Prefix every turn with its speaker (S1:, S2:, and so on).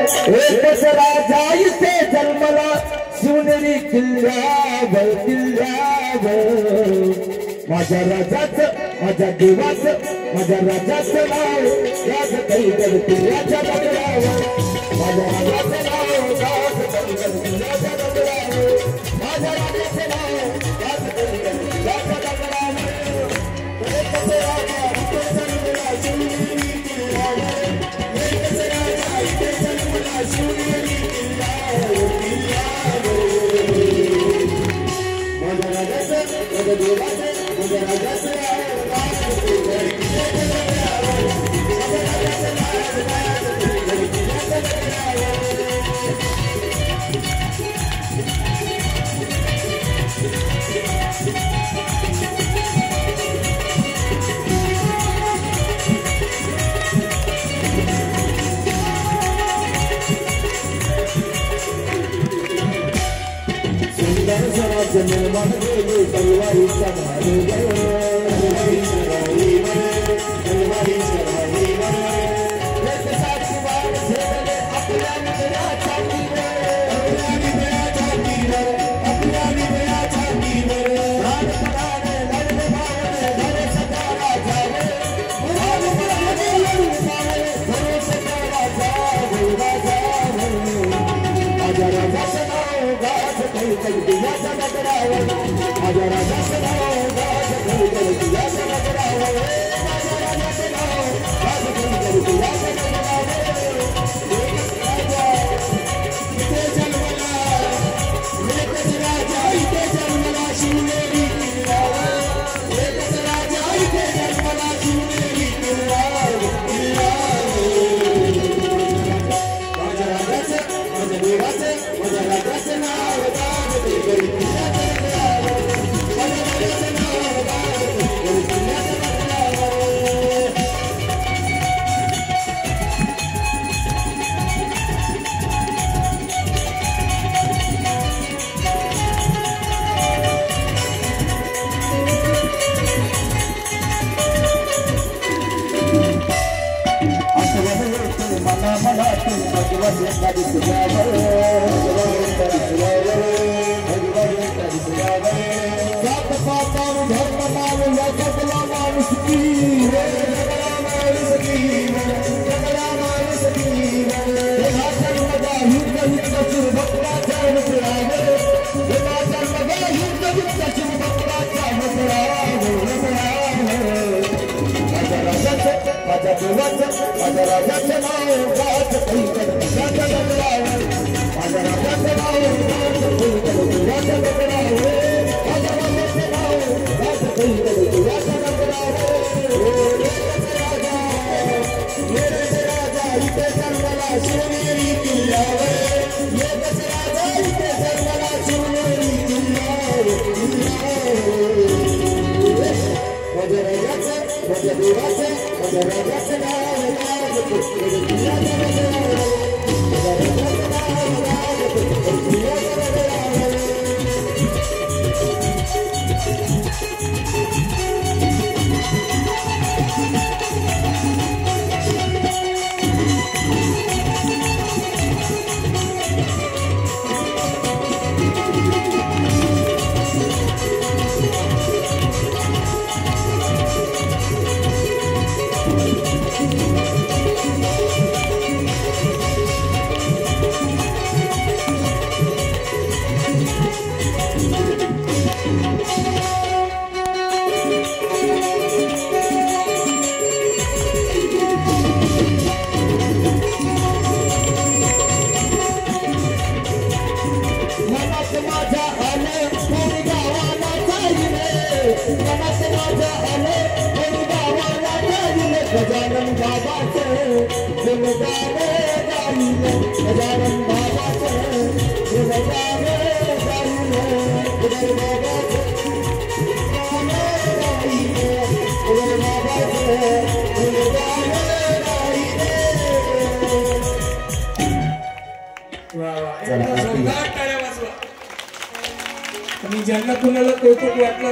S1: एकच राजा इथे जन्मला शिवनेरी किल्ल्यावर माझ्या राजाचं माझ्या देवाचं माझ्या राजाचं नाव राज कैगड किल्ल्याच्या डोंगरावर माझ्या राजाचं नाव राज कैगड किल्ल्याच्या डोंगरावर माझ्या राजाचं नाव राज कैगड किल्ल्याच्या डोंगरावर एकच राजा इथे जन्मला शिवनेरी किल्ल्यावर एकच राजा इथे जन्मला शिवनेरी किल्ल्यावर माझ्या राजाचं माझ्या देवाचं माझ्या राजाचं नाव राज कैगड किल्ल्याच्या डोंगरावर माझ्या राजाचं नाव राज कैगड किल्ल्याच्या डोंगरावर निर्माण केले तलवारी चढाई तलवारी चढाई तलवारी चढाई एक साथी वार झेलले आपल्या निधयाच्या तीवर आपल्या निधयाच्या तीवर आपल्या निधयाच्या तीवर राजपणाने लढले भावने घरे सकाळा जावे राजपणाने लढले भावने घरे सकाळा जावे माझ्या राजाचं नाव गाज कैगड किल्ल्याच्या डोंगरावर माझ्या राजाचं नाव गाज कैगड किल्ल्याच्या डोंगरावर माझ्या राजाचं नाव गाज कैगड किल्ल्याच्या डोंगरावर एकच राजा इथे जन्मला शिवनेरी किल्ल्यावर एकच राजा इथे जन्मला शिवनेरी किल्ल्यावर माझ्या राजाचं माझ्या देवाचं माझ्या राजाचं नाव गाज कैगड किल्ल्याच्या डोंगरावर माझ्या राजाचं नाव गाज कैगड किल्ल्याच्या डोंगरावर मला मला तू भगवान कधी सुरावर जात पातावर धर्म मानू या जगला माणूस की जगला माणूस की जगला माणूस की हा जन्मदा युद्ध युद्ध सुर भक्ताच्या मुद्रावर हा जन्मदा युद्ध युद्ध सुर भक्ताच्या मुद्रावर माझ्या राजाचं माझ्या देवाचं माझ्या राजाचं नाव गाज कैगड किल्ल्याच्या डोंगरावर माझ्या राजाचं नाव गाज कैगड किल्ल्याच्या डोंगरावर माझ्या राजाचं नाव गाज कैगड किल्ल्याच्या डोंगरावर एकच राजा इथे जन्मला शिवनेरी किल्ल्यावर एकच राजा इथे जन्मला शिवनेरी किल्ल्यावर माझ्या राजाचं माझ्या देवाचं माझ्या राजाचं नाव गाज कैगड किल्ल्याच्या डोंगरावर माझ्या राजाचं नाव गाज कैगड किल्ल्याच्या डोंगरावर गजानन बाबाचं गुणगाणे गायले गजानन बाबाचं गुणगाणे गायले उदय बाबाचं गुणगाणे गायले उदय बाबाचं गुणगाणे गायले.
S2: जोरदार टाळ्या वाजवा. आणि ज्यांना कुणाला कौतुक वाटलं